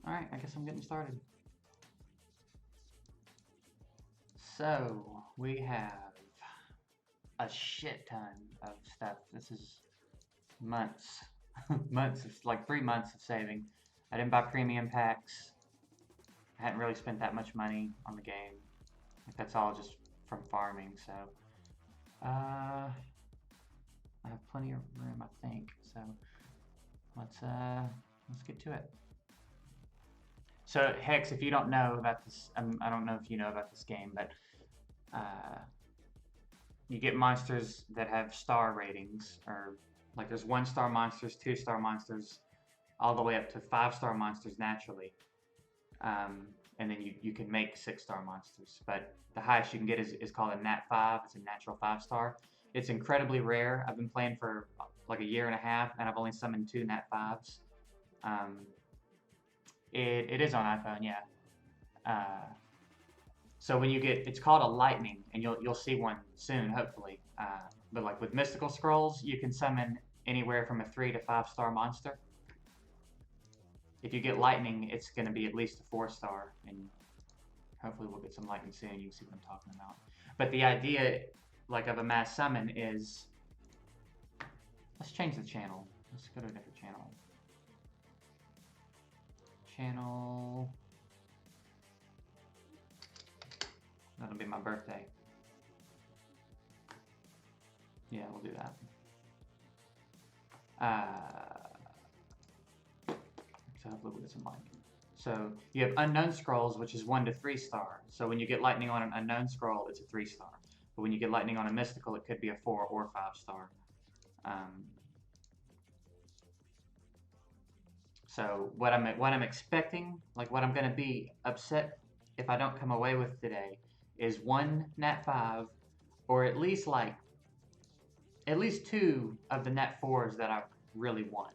Alright, I guess I'm getting started. So, we have a shit ton of stuff. This is months. months, of, like 3 months of saving. I didn't buy premium packs. I hadn't really spent that much money on the game. Like, that's all just from farming, so. I have plenty of room, I think. So, let's get to it. So, Hex, if you don't know about this, I don't know if you know about this game, but uh, you get monsters that have star ratings, or like there's 1-star monsters, 2-star monsters, all the way up to 5-star monsters naturally. And then you can make 6-star monsters, but the highest you can get is called a Nat 5. It's a natural 5-star. It's incredibly rare. I've been playing for like a year and a half, and I've only summoned 2 Nat 5s. It is on iPhone, yeah. So when you get, it's called a lightning, and you'll see one soon, hopefully. But like with mystical scrolls, you can summon anywhere from a 3 to 5-star monster. If you get lightning, it's going to be at least a 4-star, and hopefully we'll get some lightning soon. You can see what I'm talking about. But the idea, like of a mass summon, is let's change the channel. Let's go to a different channel. Channel. That'll be my birthday. Yeah, we'll do that. So hopefully we'll get some lightning. So you have unknown scrolls, which is 1 to 3-star. So when you get lightning on an unknown scroll, it's a 3-star. But when you get lightning on a mystical, it could be a 4 or 5-star. So what I'm expecting, like what I'm gonna be upset if I don't come away with today, is 1 Nat 5, or at least 2 of the Nat 4s that I really want.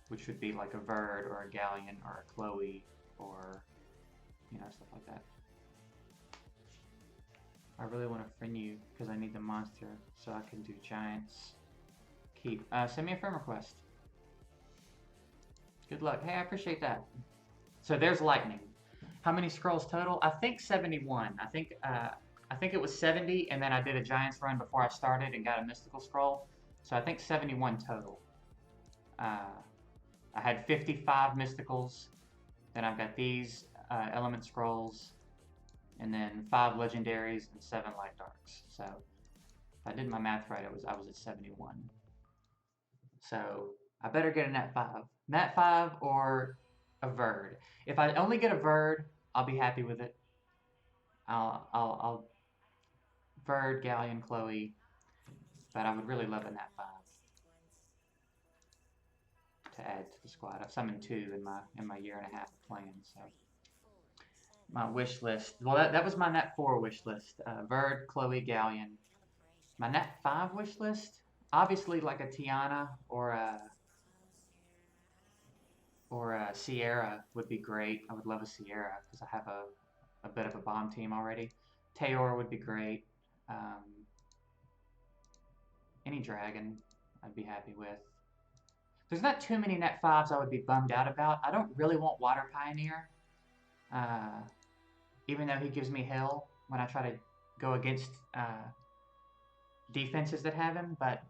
Which would be like a Verd or a Galleon or a Chloe or, you know, stuff like that. I really want to friend you because I need the monster so I can do giants. Keep. Send me a friend request. Good luck. Hey, I appreciate that. So there's lightning. How many scrolls total? I think 71. I think it was 70, and then I did a giants run before I started and got a mystical scroll. So I think 71 total. I had 55 mysticals. Then I've got these element scrolls, and then 5 legendaries and 7 light darks. So if I did my math right, I was at 71. So I better get a Nat 5. Nat 5 or a Verd. If I only get a Verd, I'll be happy with it. I'll Verd, Galleon, Chloe, but I would really love a Nat 5 to add to the squad. I've summoned 2 in my year and a half of playing, so my wish list. Well, that was my Nat 4 wish list. Verd, Chloe, Galleon. My Nat 5 wish list, obviously like a Tiana or a Sierra would be great. I would love a Sierra because I have a bit of a bomb team already. Tayor would be great. Any dragon I'd be happy with. There's not too many Nat 5s I would be bummed out about. I don't really want Water Pioneer. Even though he gives me hell when I try to go against defenses that have him, but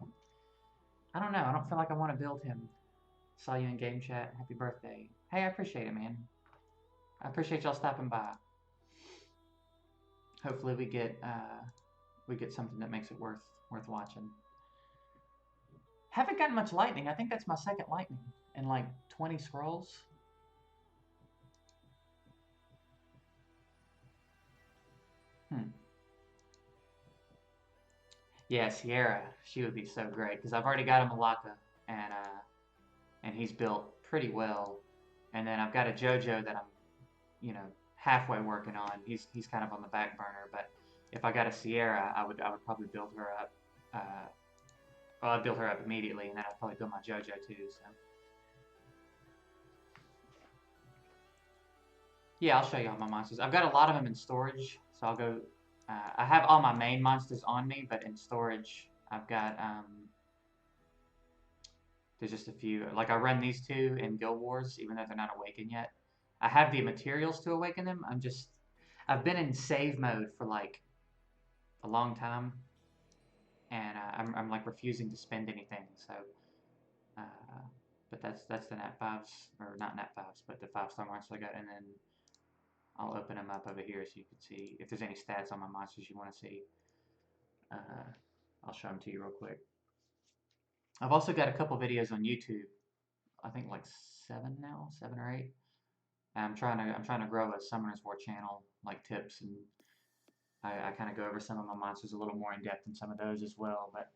I don't know. I don't feel like I want to build him. Saw you in game chat. Happy birthday. Hey, I appreciate it, man. I appreciate y'all stopping by. Hopefully we get something that makes it worth watching. Haven't gotten much lightning. I think that's my second lightning in like 20 scrolls. Yeah, Sierra. She would be so great because I've already got a Malacca, and he's built pretty well. And then I've got a JoJo that I'm, you know, halfway working on. He's kind of on the back burner. But if I got a Sierra, I would probably build her up. Well, I'd build her up immediately, and then I'd probably build my JoJo too. So yeah, I'll show you all my monsters. I've got a lot of them in storage, so I'll go. I have all my main monsters on me, but in storage, I've got There's just a few. Like I run these two in Guild Wars, even though they're not awakened yet. I have the materials to awaken them. I've been in save mode for like a long time, and I'm like refusing to spend anything. So, uh, but that's the nat fives, or not nat fives, but the 5-star monster I got, and then I'll open them up over here so you can see if there's any stats on my monsters you want to see. I'll show them to you real quick. I've also got a couple videos on YouTube. I think like 7 now, 7 or 8. And I'm trying to grow a Summoners War channel, like tips, and I kind of go over some of my monsters a little more in depth in some of those as well. But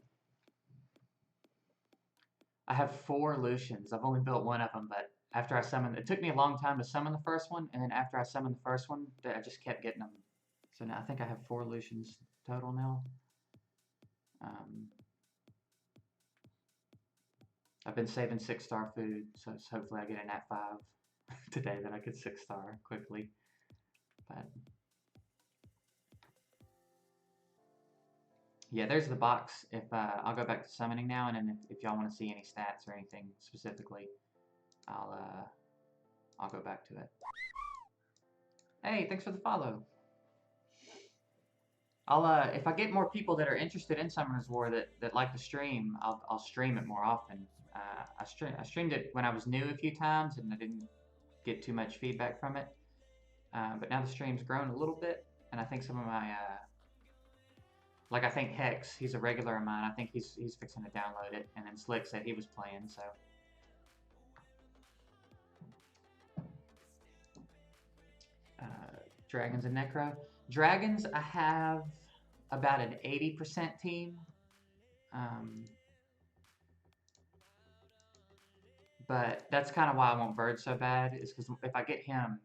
I have 4 Lucians. I've only built one of them, but after I summoned, it took me a long time to summon the first one, and then after I summoned the first one, I just kept getting them. So now I think I have 4 Lucians total now. I've been saving 6-star food, so hopefully I get a nat 5 today that I could 6-star quickly. But yeah, there's the box. If I'll go back to summoning now, and then if y'all want to see any stats or anything specifically, I'll go back to it. Hey, thanks for the follow. If I get more people that are interested in Summoners War that like to stream, I'll stream it more often. I streamed it when I was new a few times, and I didn't get too much feedback from it. But now the stream's grown a little bit, and I think some of my like I think Hex, he's a regular of mine. I think he's fixing to download it, and then Slick said he was playing, so. Dragons and Necro. Dragons, I have about an 80% team. But that's kind of why I want Bird so bad, is because if I get him,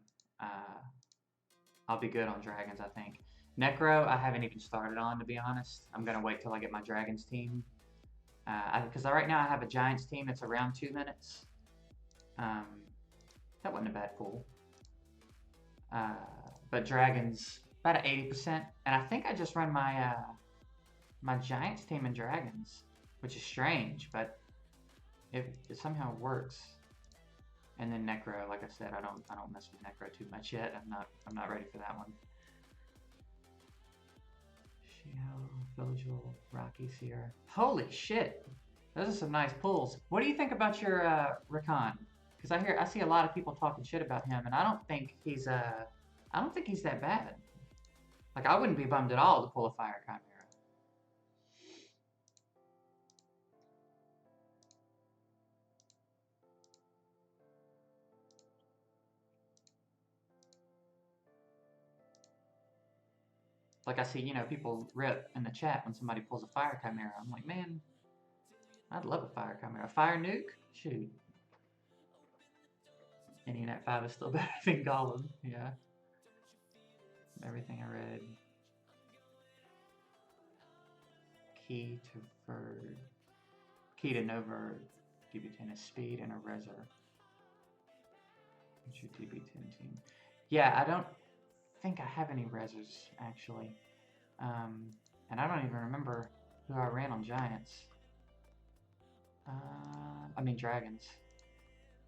I'll be good on Dragons, I think. Necro, I haven't even started on, to be honest. I'm going to wait till I get my Dragons team. Because right now I have a Giants team that's around 2 minutes. That wasn't a bad pool. But Dragons, about 80%. And I think I just run my my Giants team in Dragons, which is strange, but it somehow works. And then Necro, like I said, I don't mess with Necro too much yet. I'm not ready for that one. Vigil, Rocky, Sierra. Holy shit! Those are some nice pulls. What do you think about your Rakan? Because I see a lot of people talking shit about him, and I don't think he's that bad. Like, I wouldn't be bummed at all to pull a Fire Chimera. Like, I see, you know, people rip in the chat when somebody pulls a Fire Chimera. I'm like, man, I'd love a Fire Chimera. Fire Nuke? Shoot. Any Nat 5 is still better than Golem, yeah. Everything I read. Key to Verd. Key to no Verd. DB10 is speed and a Reser. What's your DB10 team? Yeah, I don't think I have any Resers, actually. And I don't even remember who I ran on Giants. I mean Dragons.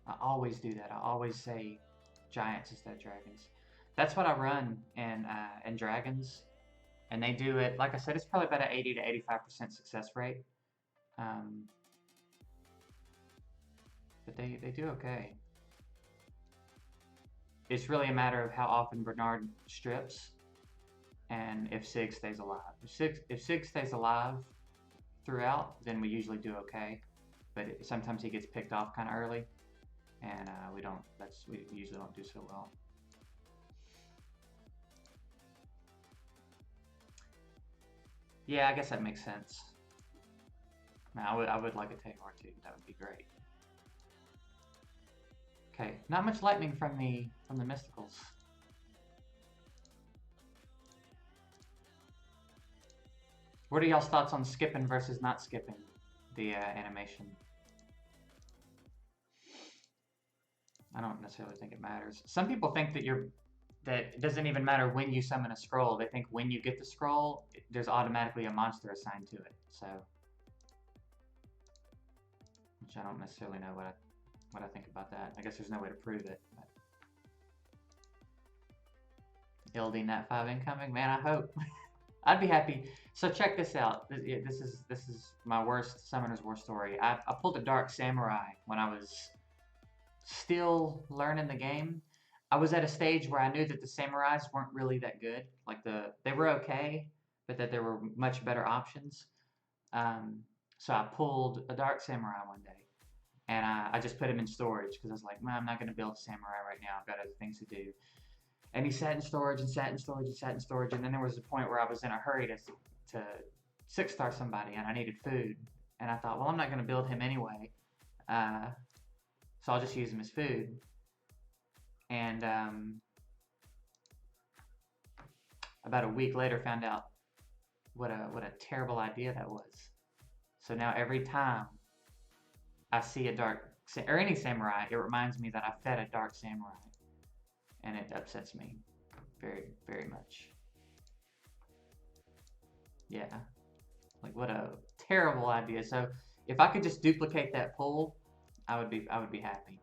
I always do that. I always say Giants instead of Dragons. That's what I run in Dragons. And they do it, like I said, it's probably about an 80 to 85% success rate. But they do okay. It's really a matter of how often Bernard strips and if Sig stays alive. If Sig stays alive throughout, then we usually do okay. But sometimes he gets picked off kind of early, and we usually don't do so well. Yeah, I guess that makes sense. Now, I would like a Tahor too. That would be great. Okay, not much lightning from the Mysticals. What are y'all's thoughts on skipping versus not skipping the animation? I don't necessarily think it matters. Some people think that it doesn't even matter when you summon a scroll. They think when you get the scroll, there's automatically a monster assigned to it. So which I don't necessarily know what I think about that. I guess there's no way to prove it. But LD Nat 5 incoming, man. I hope. I'd be happy. So check this out. This is my worst summoner's war story. I pulled a Dark Samurai when I was still learning the game. I was at a stage where I knew that the samurais weren't really that good. Like they were okay, but that there were much better options. So I pulled a Dark Samurai one day, and I just put him in storage because I was like, man, I'm not going to build a samurai right now. I've got other things to do. And he sat in storage and sat in storage and sat in storage, and then there was a point where I was in a hurry to 6-star somebody, and I needed food. And I thought, well, I'm not going to build him anyway, so I'll just use him as food. And about a week later, found out what a terrible idea that was. So now every time I see a dark or any samurai, it reminds me that I fed a dark samurai, and it upsets me very, very much. Yeah, like what a terrible idea. So if I could just duplicate that pull, I would be happy.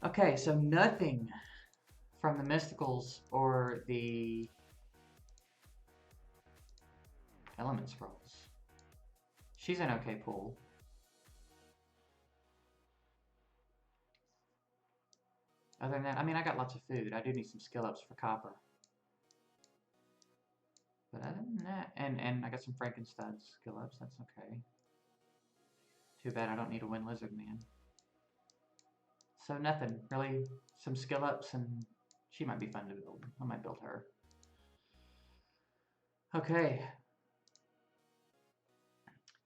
Okay, so nothing from the mysticals or the element scrolls. She's an okay pull. Other than that, I mean, I got lots of food. I do need some skill ups for copper. But other than that, and I got some Frankenstein skill ups. That's okay. Too bad I don't need a Wind Lizard Man. So nothing really. Some skill ups, and she might be fun to build. I might build her. Okay.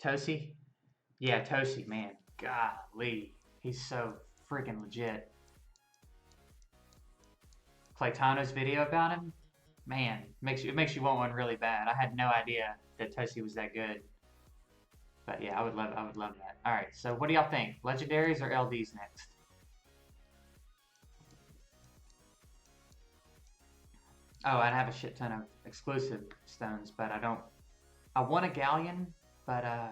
Tosi? Yeah, Tosi, man. Golly. He's so freaking legit. Playtano's video about him? Man, it makes you want one really bad. I had no idea that Tosi was that good. But yeah, I would love that. Alright, so what do y'all think? Legendaries or LDs next? Oh, I'd have a shit ton of exclusive stones, but I want a galleon, but I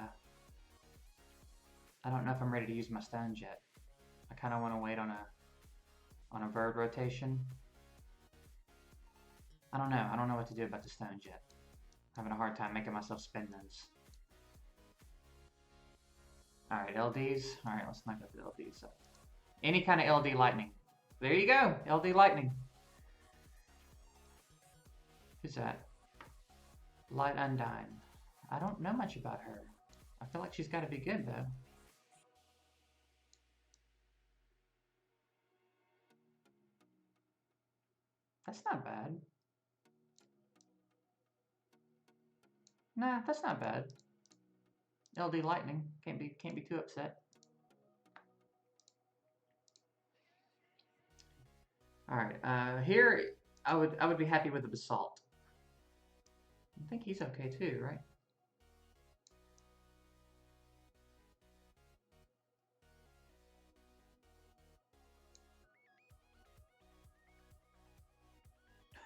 don't know if I'm ready to use my stones yet. I kind of want to wait on a bird rotation. I don't know. I don't know what to do about the stones yet. I'm having a hard time making myself spend those. Alright, LDs. Alright, let's knock up the LDs up. Any kind of LD lightning. There you go. LD lightning. Who's that? Light Undyne. I don't know much about her. I feel like she's got to be good, though. That's not bad. Nah, that's not bad. LD lightning. Can't be too upset. Alright, here I would be happy with the basalt. I think he's okay too, right?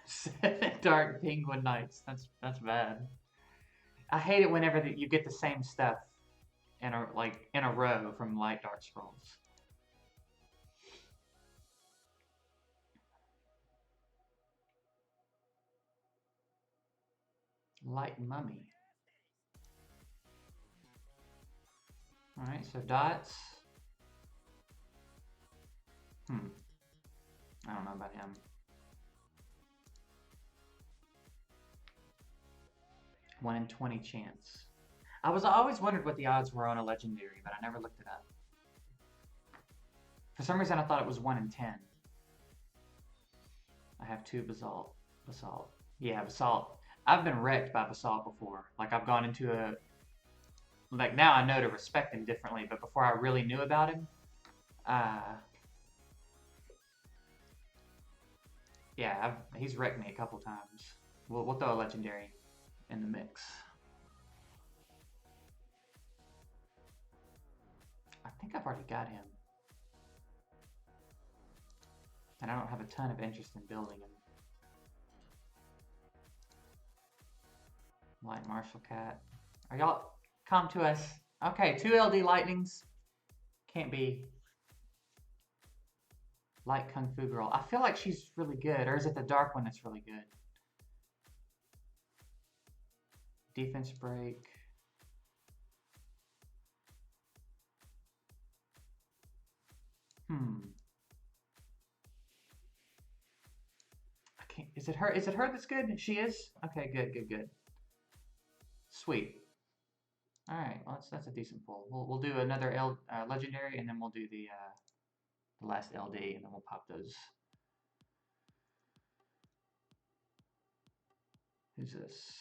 Seven dark penguin knights. That's bad. I hate it whenever you get the same stuff in a row from light dark scrolls. Light mummy. Alright, so dots. I don't know about him. 1 in 20 chance. I always wondered what the odds were on a legendary, but I never looked it up. For some reason I thought it was 1 in 10. I have 2 basalt. Yeah, basalt. I've been wrecked by basalt before. Like I've gone into a... Like now I know to respect him differently, but before I really knew about him, yeah, he's wrecked me a couple times. We'll throw a legendary in the mix. I think I've already got him. And I don't have a ton of interest in building him. Light Martial Cat. Are y'all... Come to us. Okay, 2 LD lightnings. Can't be light Kung Fu Girl. I feel like she's really good. Or is it the dark one that's really good? Defense break. I can't. Is it her? Is it her that's good? She is? Okay, good, good, good. Sweet. All right. Well, that's a decent pull. We'll do another legendary, and then we'll do the last LD, and then we'll pop those. Who's this?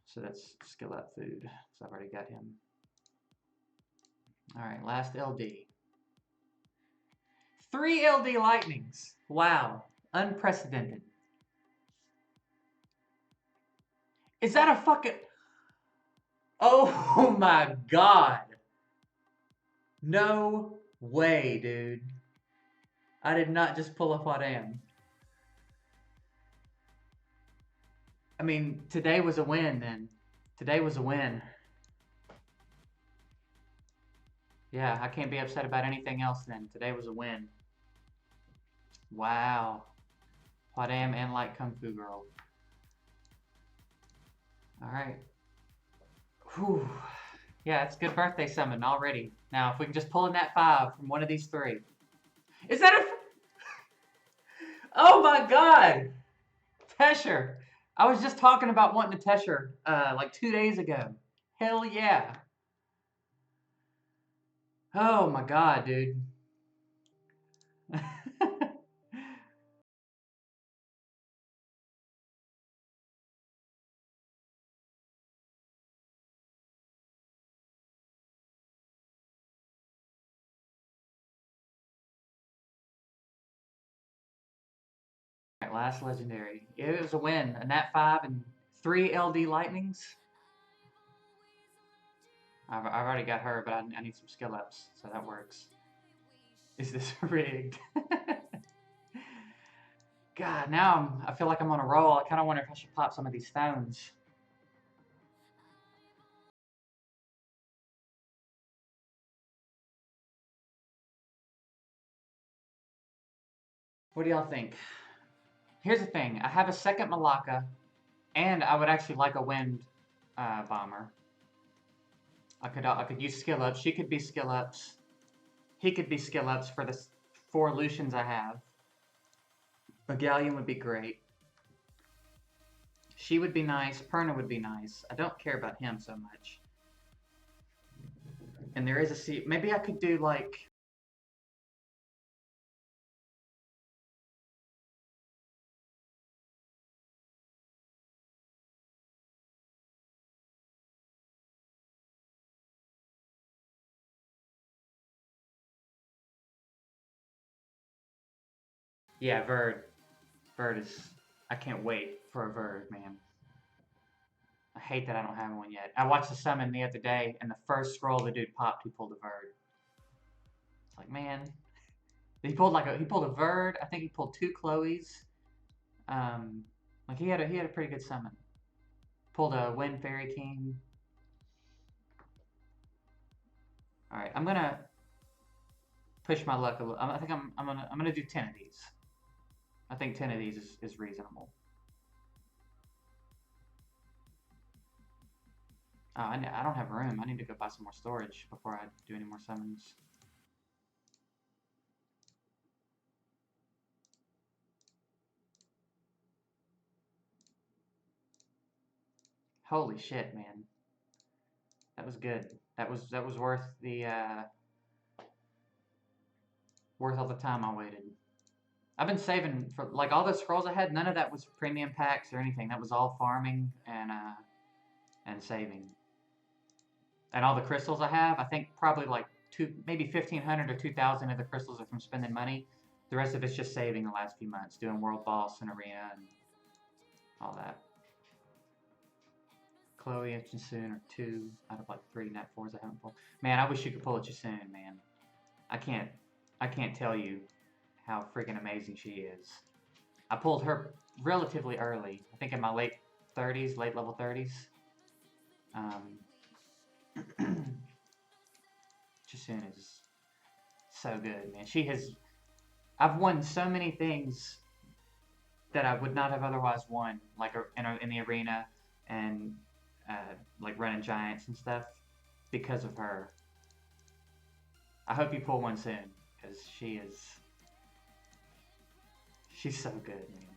So that's skill up food. So I've already got him. All right, last LD. 3 LD lightnings. Wow, unprecedented. Is that a fucking? Oh my god. No way, dude. I did not just pull a Hwadam. I mean, today was a win then. Today was a win. Yeah, I can't be upset about anything else then. Today was a win. Wow. Hwadam and Light Kung Fu Girl. Alright. Whew. Yeah, it's good birthday summon already. Now, if we can just pull in that 5 from one of these 3. Is that a... Oh my god! Tesher! I was just talking about wanting a Tesher like 2 days ago. Hell yeah. Oh my god, dude. Last legendary. It was a win. A Nat 5 and 3 LD lightnings. I've already got her, but I need some skill ups, so that works. Is this rigged? God, now I feel like I'm on a roll. I kind of wonder if I should pop some of these stones. What do y'all think? Here's the thing. I have a second Malacca, and I would actually like a wind bomber. I could use skill ups. She could be skill ups. He could be skill ups for the 4 Lucians I have. A Galleon would be great. She would be nice. Perna would be nice. I don't care about him so much. And there is a seat. Maybe I could do like... Yeah, Verd. Verd is... I can't wait for a Verd, man. I hate that I don't have one yet. I watched the summon the other day, and the first scroll the dude popped, he pulled a Verd. It's like, man... He pulled a Verd. I think he pulled 2 Chloes. Like he had a pretty good summon. Pulled a Wind Fairy King. All right, I'm gonna push my luck a little. I think I'm gonna do 10 of these. I think 10 of these is reasonable. Oh, I don't have room. I need to go buy some more storage before I do any more summons. Holy shit, man. That was good. That was worth the worth all the time I waited. I've been saving for like all the scrolls I had. None of that was premium packs or anything. That was all farming and saving. And all the crystals I have, I think probably like maybe 1,500 or 2,000 of the crystals are from spending money. The rest of it's just saving the last few months, doing world boss and arena and all that. Chloe and Jasoon are 2 out of like 3 Nat 4s I haven't pulled. Man, I wish you could pull a Jasoon, man. I can't tell you how freaking amazing she is. I pulled her relatively early. I think in my late 30s, late level 30s. Jasoon is so good, man. I've won so many things that I would not have otherwise won, like in the arena and like running giants and stuff because of her. I hope you pull one soon because she's so good, man.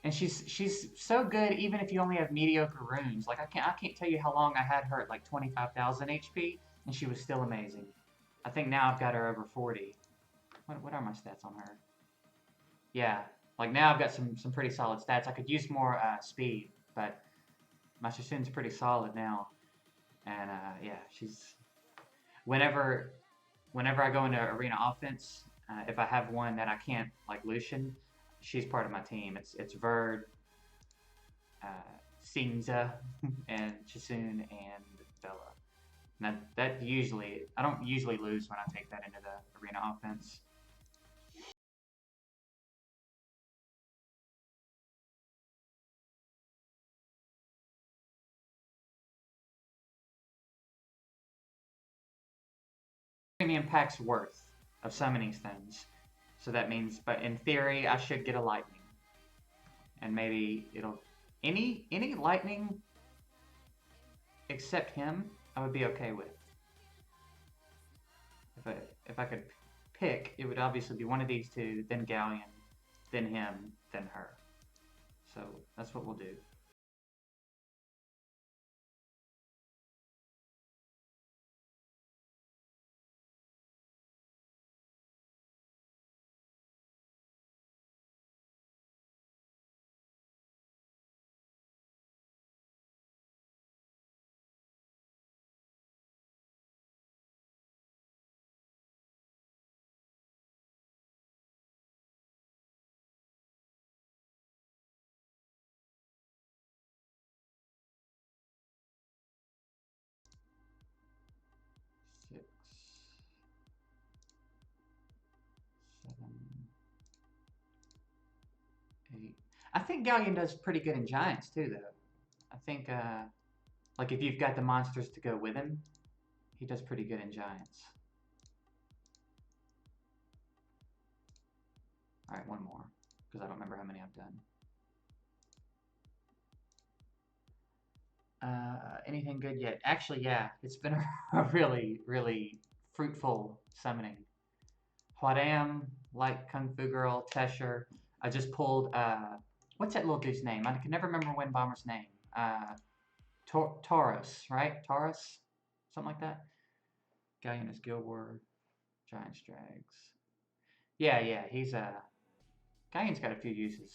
And she's so good even if you only have mediocre runes. Like I can't tell you how long I had her at like 25,000 HP and she was still amazing. I think now I've got her over 40. What are my stats on her? Yeah, like now I've got some pretty solid stats. I could use more speed, but my Sassoon's pretty solid now. And yeah, she's whenever I go into arena offense, if I have one that I can't like Lucian, she's part of my team. It's Verd, uh, Sinza, and Sassoon and Bella. And that usually I don't usually lose when I take that into the arena offense. Premium pack's worth of summoning stones. So that means, but in theory, I should get a lightning, and maybe it'll any lightning except him, I would be okay with. If I could pick, it would obviously be one of these two, then Galleon, then him, then her. So that's what we'll do. Six, 7, 8. I think Galleon does pretty good in Giants too, though. I think like if you've got the monsters to go with him, he does pretty good in Giants. All right, one more because I don't remember how many I've done. Anything good yet? Actually, yeah, it's been a really, really fruitful summoning. Hwadam, like Kung Fu Girl, Tesher. I just pulled, what's that little dude's name? I can never remember Wind Bomber's name. Taurus, right? Taurus? Something like that? Galleon is Guild War, Giant Drags. Yeah, yeah, he's, Galleon's got a few uses.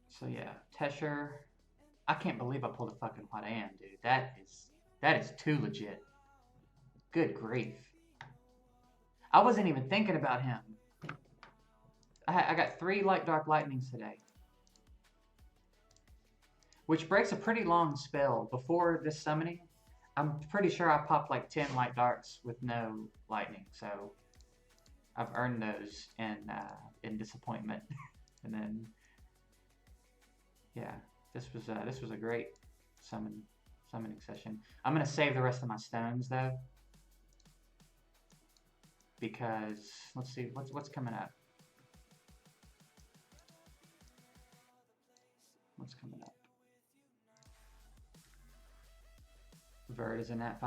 So yeah, Tesher. I can't believe I pulled a fucking Hwadam, dude. That is too legit. Good grief. I wasn't even thinking about him. I got 3 Light Dark Lightnings today. Which breaks a pretty long spell. Before this summoning, I'm pretty sure I popped like 10 Light Darks with no lightning. So I've earned those in disappointment. And then yeah, this was a great summoning session. I'm gonna save the rest of my stones though, because let's see what's coming up. What's coming up? Verd is in that